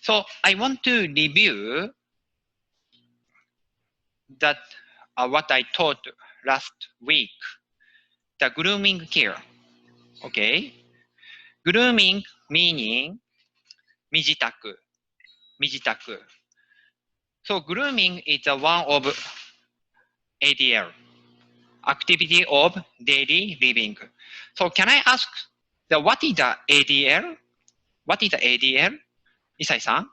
So I want to review that what I taught last week, the grooming care. Okay, grooming meaning 身支度。So grooming is one of ADL, activity of daily living. So can I ask what is the ADL? What is the ADL? Isai-san?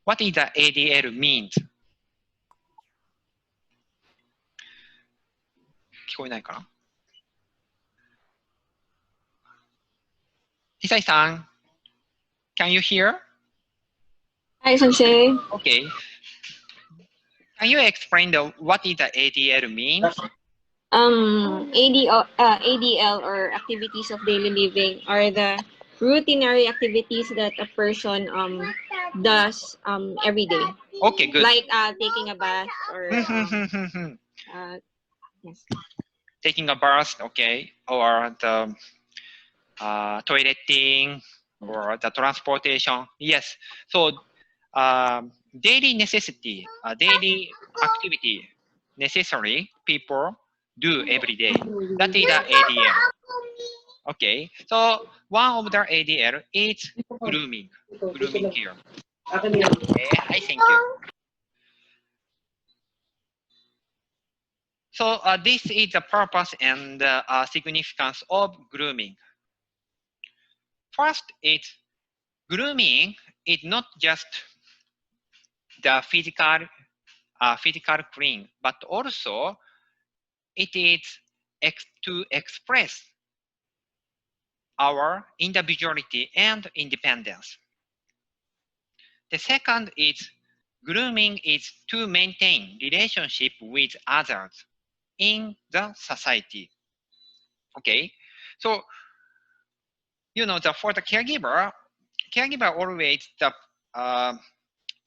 What is the ADL means? 聞こえないかな? Isai-san, can you hear? Hi, Sensei. Okay. Can you explain what is the ADL means? ADL or activities of daily living are the routinary activities that a person does every day. Okay, good. Like taking a bath or yes. Taking a bath, okay, or the toileting or the transportation. Yes. So daily necessity, daily activity necessary people do every day. That is the ADL. Okay. So one of the ADL is grooming care. Okay, I thank you. So this is the purpose and significance of grooming. First, grooming is not just the physical clean, but also it is to express our individuality and independence. The second is grooming is to maintain relationship with others in the society. Okay, so for the caregiver always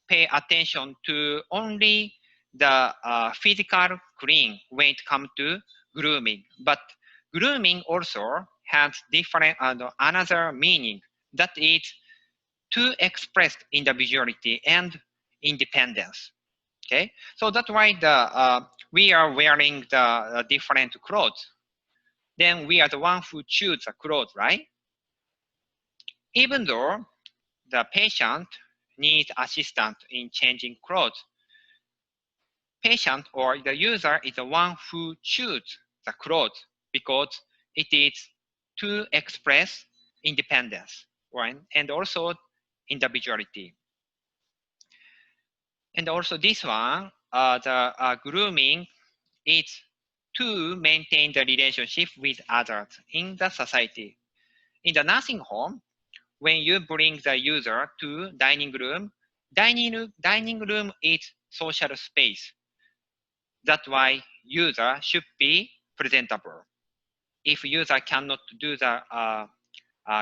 pay attention to only the physical clean when it comes to grooming, but grooming also has different another meaning, that is to express individuality and independence. Okay, so that's why we are wearing the different clothes. Then we are the one who choose the clothes, right? Even though the patient needs assistance in changing clothes, patient or the user is the one who chooses the clothes because it is to express independence, right? And also individuality. And also this one, the grooming is to maintain the relationship with others in the society. In the nursing home, when you bring the user to dining room is social space. That's why user should be presentable. If user cannot do the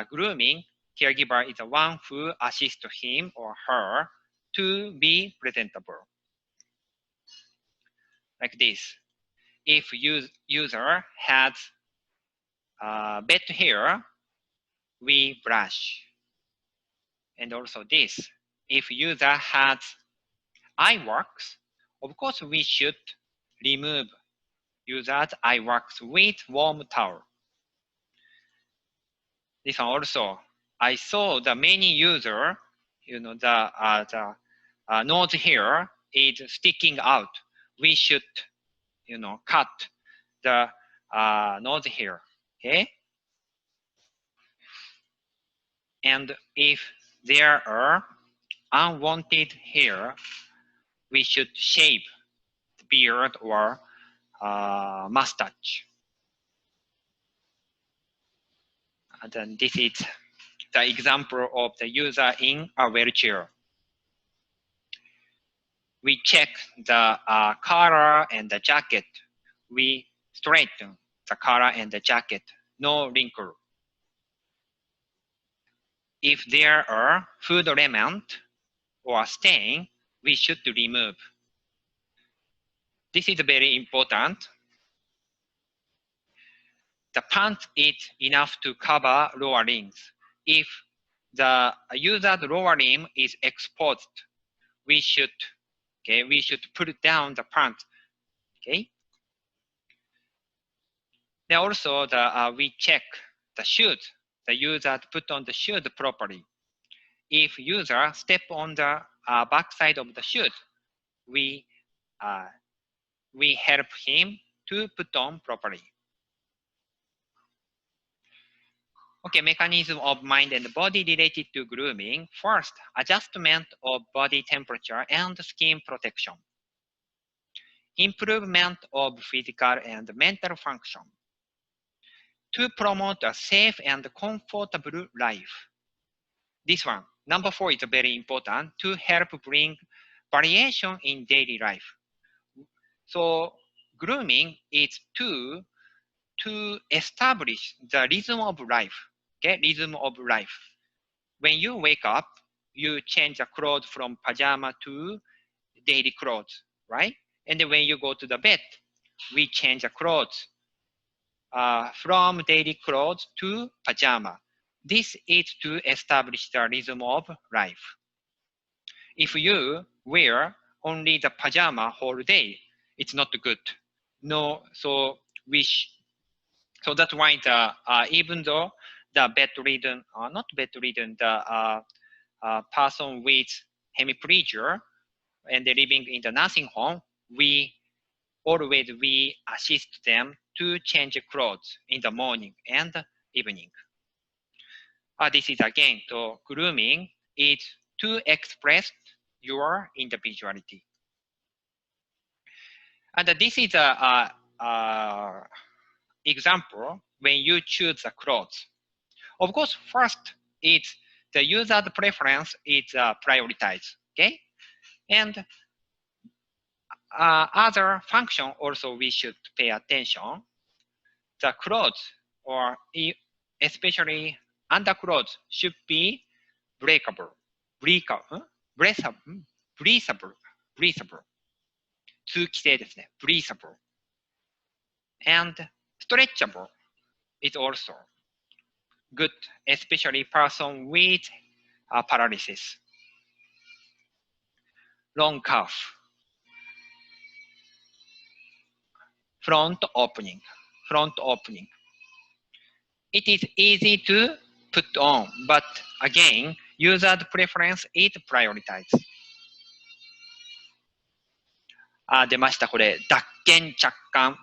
grooming, caregiver is the one who assists him or her to be presentable. Like this. If user has bed hair, we brush. And also this. If user has eye wax, of course we should remove user's eye wax with warm towel. This one also, I saw the many user, the nose hair is sticking out. We should, cut the nose hair, okay? And if there are unwanted hair, we should shave the beard or mustache. And then this is the example of the user in a wheelchair. We check the collar and the jacket. We straighten the collar and the jacket, no wrinkle. If there are food remnant or stain, we should remove. This is very important. The pants is enough to cover lower limbs. If the user's lower limb is exposed, we should put down the pants. Okay. Then also we check the shoes. The user put on the shoes properly. If user step on the back side of the shoes, we help him to put on properly. Okay, mechanism of mind and body related to grooming. First, adjustment of body temperature and skin protection. Improvement of physical and mental function. To promote a safe and comfortable life. This one, number 4 is very important, to help bring variation in daily life. So grooming is to establish the rhythm of life. Okay, rhythm of life. When you wake up, you change the clothes from pajama to daily clothes, right? And then when you go to the bed, we change the clothes from daily clothes to pajama. This is to establish the rhythm of life. If you wear only the pajama whole day, it's not good. No, so that's why even though the bedridden, not bedridden, the person with hemiplegia and they're living in the nursing home, we assist them to change clothes in the morning and evening. This is again, so grooming is to express your individuality. And this is a example when you choose the clothes. Of course, first, it's the user's preference is prioritized, okay? And other function also we should pay attention. The clothes, or especially underclothes, should be breathable. 通気性ですね。breathable. And stretchable is also good, especially person with paralysis. Long cuff. Front opening. It is easy to put on, but again, user's preference is prioritized. 出ました、これ。脱肩着艦。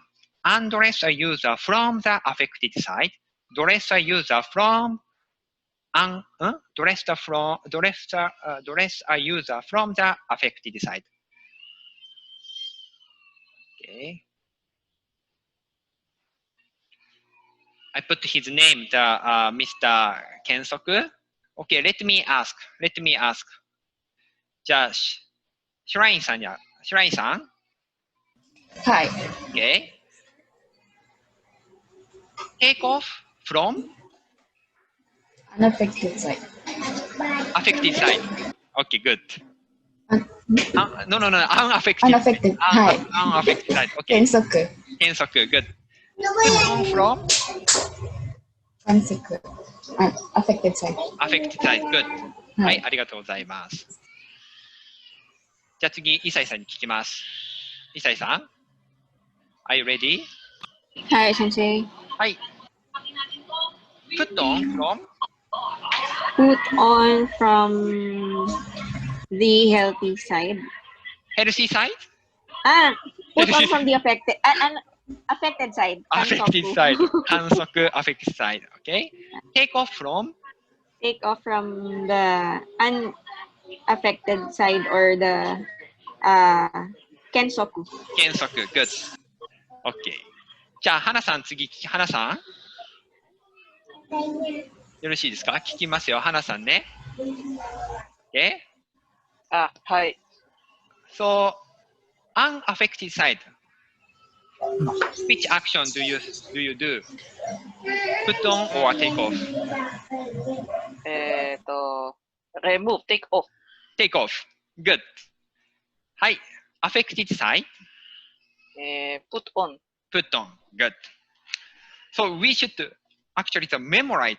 Undress a user from the affected side. Dress a user from dress a user from the affected side. Okay. I put his name, Mr. Kensoku. Okay, let me ask. じゃあ、シュラインさん。はい。Okay. Take off from unaffected side. Affected side. Okay, good. No, unaffected. Unaffected. はい。Unaffected side. Okay. 原則。Good. Put on from affected side. Affected side. Good. はい、ありがとうございます。じゃあ次、イサイさんに聞きます。イサイさん Are you ready? Hi, Sensei. はい。Put on from the healthy side. Healthy side? Put on from the affected side. Affected side. 観測 affected side. Okay. Take off from the unaffected side or the kensoku. Kensoku. Good. Okay. じゃあ、花さん次、花さんよろしいですか？聞きますよ、花さんね。Okay? はい。So, unaffected side. Which action do you do? Put on or take off? Remove, take off. Take off. Good. はい。Affected side? Put on. Put on. Good. So we should Actually, the memorize.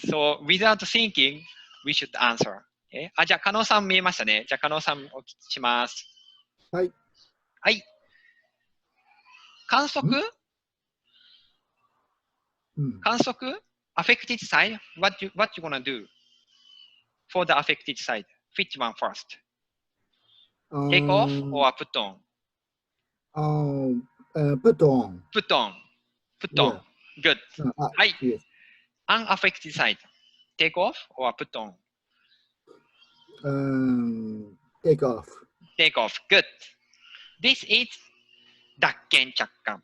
So, without thinking, we should answer. じゃあ、加納さん見えましたね。じゃあ、加納さんお聞きします。はい。はい。観測affected side? What you gonna do for the affected side? Which one first? Take off or put on? Put on. Put on. Yeah. Good. はい。Yes. Unaffected side. Take off or put on? Take off. Take off. Good. This is 脱肩着艦。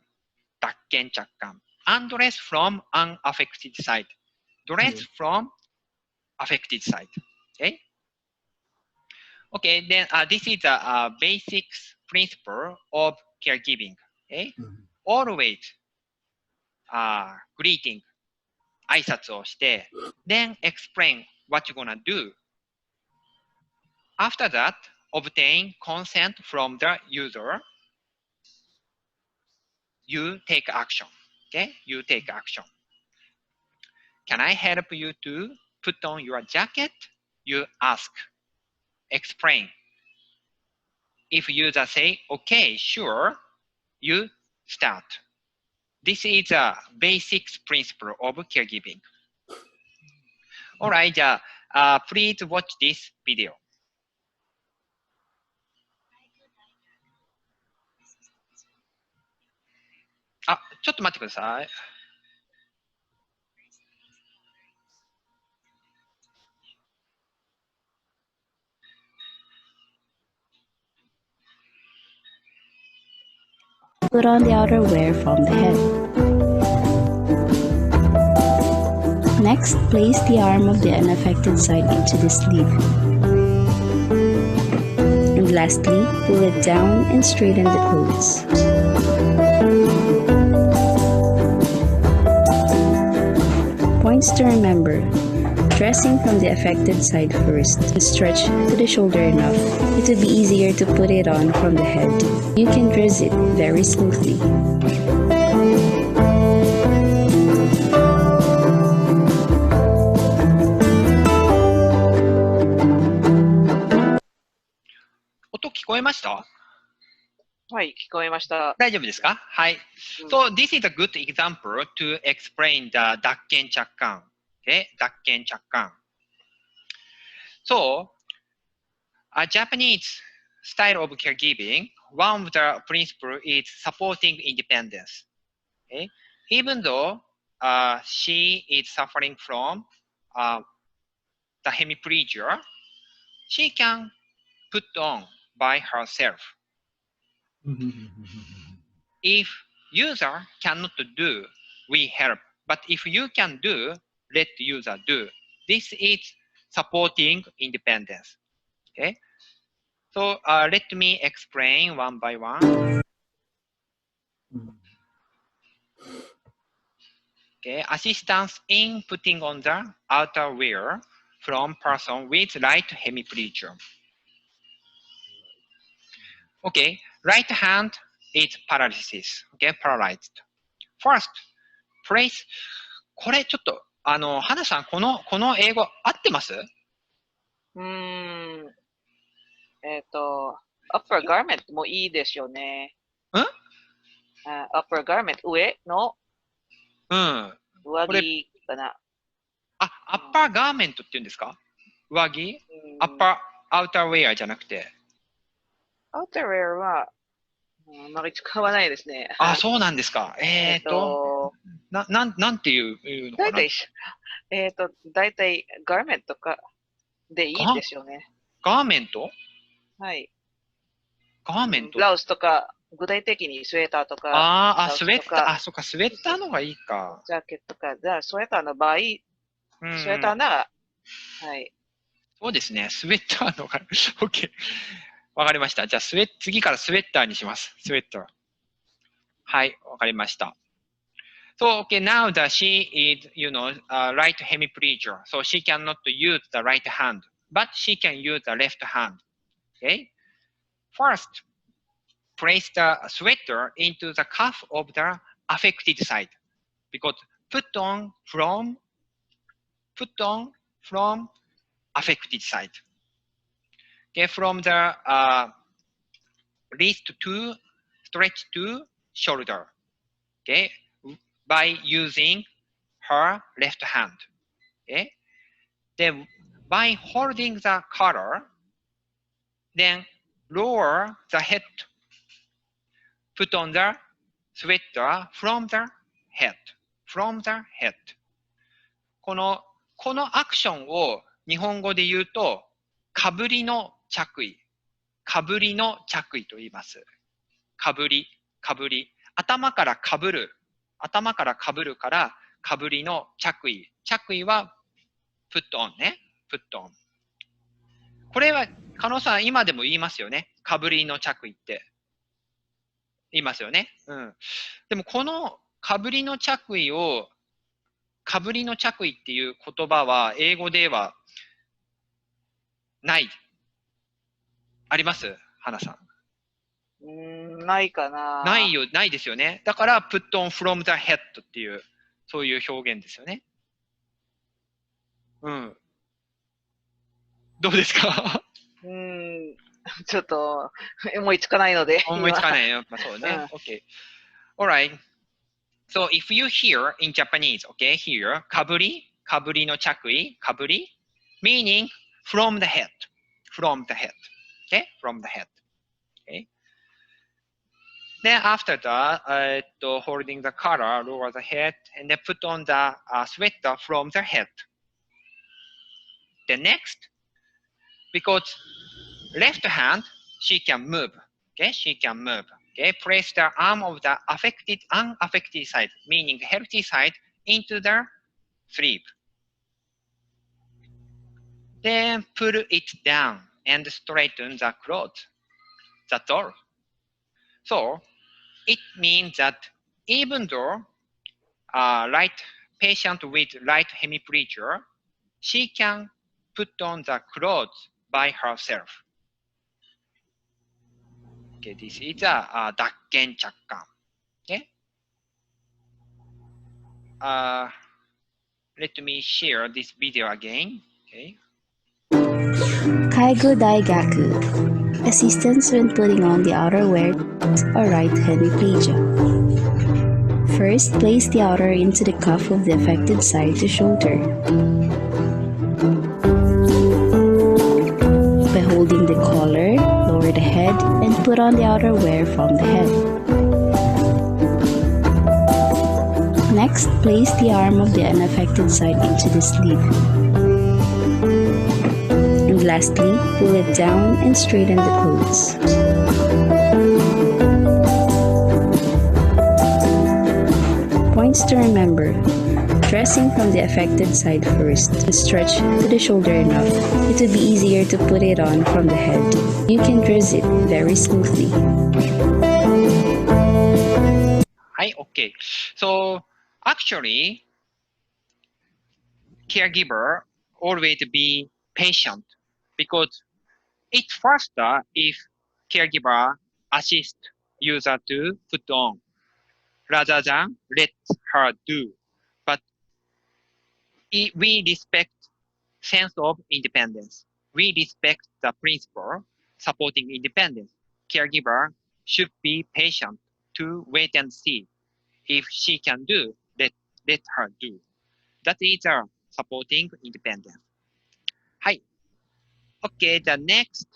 Undress from unaffected side. Dress from affected side. Okay? Okay, then this is the basic principle of caregiving. Okay? Always greeting, 挨拶をして、then explain what you're gonna do. After that, obtain consent from the user. You take action. Okay? You take action. Can I help you to put on your jacket? You ask. Explain. If user say, okay, sure, you start. This is a basic principle of caregiving. Alright, please watch this video. あ、ちょっと待ってください。Put on the outerwear from the head. Next, place the arm of the unaffected side into the sleeve. And lastly, pull it down and straighten the clothes. Points to remember. Dressing from the affected side first, stretch to the shoulder enough. It will be easier to put it on from the head. You can dress it very smoothly.音聞こえました？はい、聞こえました。大丈夫ですか？はい。So this is a good example to explain the 脱肩着艦。Okay? 脱肩着艦。So, a Japanese style of caregiving, one of the principles is supporting independence. Okay? Even though she is suffering from the hemiplegia, she can put on by herself. If user cannot do, we help. But if you can do, let user do. This is supporting independence. Okay. So let me explain one by one. Okay. Assistance in putting on the outerwear from person with right hemiplegia. Okay. Right hand is paralysis. Okay. Paralyzed. First, place. これちょっと、花さん、この英語合ってます？upper garment もいいですよね。upper garment 上の上着かな。アッパーガーメントって言うんですか？上着？アウターウェアじゃなくて。アウターウェアは、あまり使わないですね。あ、そうなんですか。なんていうのかな。だいたいガーメントとかでいいですよね。ガーメント？はい。ガーメント。ブラウスとか、具体的にスウェーターとか。スウェッター、そっか、スウェッターのがいいか。ジャケットとか、じゃあスウェーターの場合、スウェーターなら、はい。そうですね、スウェッターのが、OK。わかりました。じゃあ、次からスウェッターにします。スウェッター。はい、わかりました。So, okay, now that she is, right hemiplegia, so she cannot use the right hand, but she can use the left hand. Okay? First, place the sweater into the cuff of the affected side, because put on from affected side. Okay, from the wrist to stretch to shoulder. Okay, by using her left hand. Okay, then by holding the collar, then lower the head. Put on the sweater from the head. From the head. このアクションを日本語で言うと、かぶりの着衣。かぶりの着衣と言います。かぶり。頭からかぶるから、かぶりの着衣。着衣は、put on ね。put on。これは、加納さん、今でも言いますよね。かぶりの着衣って。言いますよね。うん。でも、このかぶりの着衣を、かぶりの着衣っていう言葉は、英語では、ない。あります花さん。ないかな。ないですよね。だから、put on from the head っていう、そういう表現ですよね。うん。どうですかちょっと、思いつかないので。思いつかないよ。まあ、そうね。OK. Alright. So, if you hear in Japanese, okay, here, かぶりの着衣、かぶり meaning from the head. From the head. Okay? From the head. Okay? Then after that, holding the collar, lower the head, and then put on the sweater from the head. Then next, because left hand, she can move. Okay? She can move. Okay? Place the arm of the unaffected side, meaning healthy side, into the sleeve. Then pull it down and straighten the clothes. That's all. So, it means that even though patient with right hemiplegia, she can put on the clothes by herself. Okay, this is a 脱肩着感. Okay. Let me share this video again. Okay. Kaigo Daigaku. Assistance when putting on the outerwear or right hemiplegia. First, place the outer into the cuff of the affected side to shoulder. By holding the collar, lower the head and put on the outerwear from the head. Next, place the arm of the unaffected side into the sleeve. And lastly, pull it down and straighten the clothes. Points to remember. Dressing from the affected side first and stretch to the shoulder enough. It will be easier to put it on from the head. You can dress it very smoothly. Hi, okay. So, actually, caregiver always be patient because it's faster if caregiver assist user to put on rather than let her do. But we respect sense of independence. We respect the principle supporting independence. Caregiver should be patient to wait and see. If she can do, let her do. That is supporting independence. Hi. Okay, the next